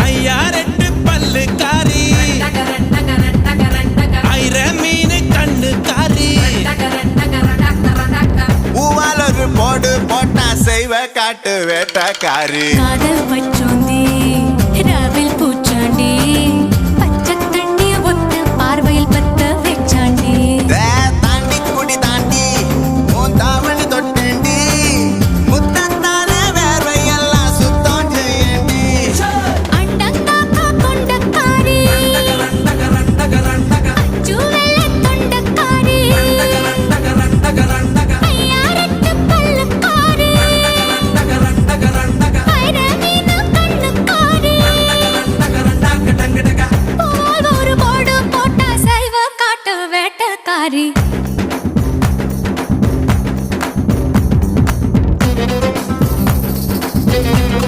ஐயா ரெண்டு பல்லுக்காரி ஐர மீன் கண்ணுக்காரி பூவால் ஒரு போடு போட்டா செய்வ காட்டு வேட்டக்காரி காதல்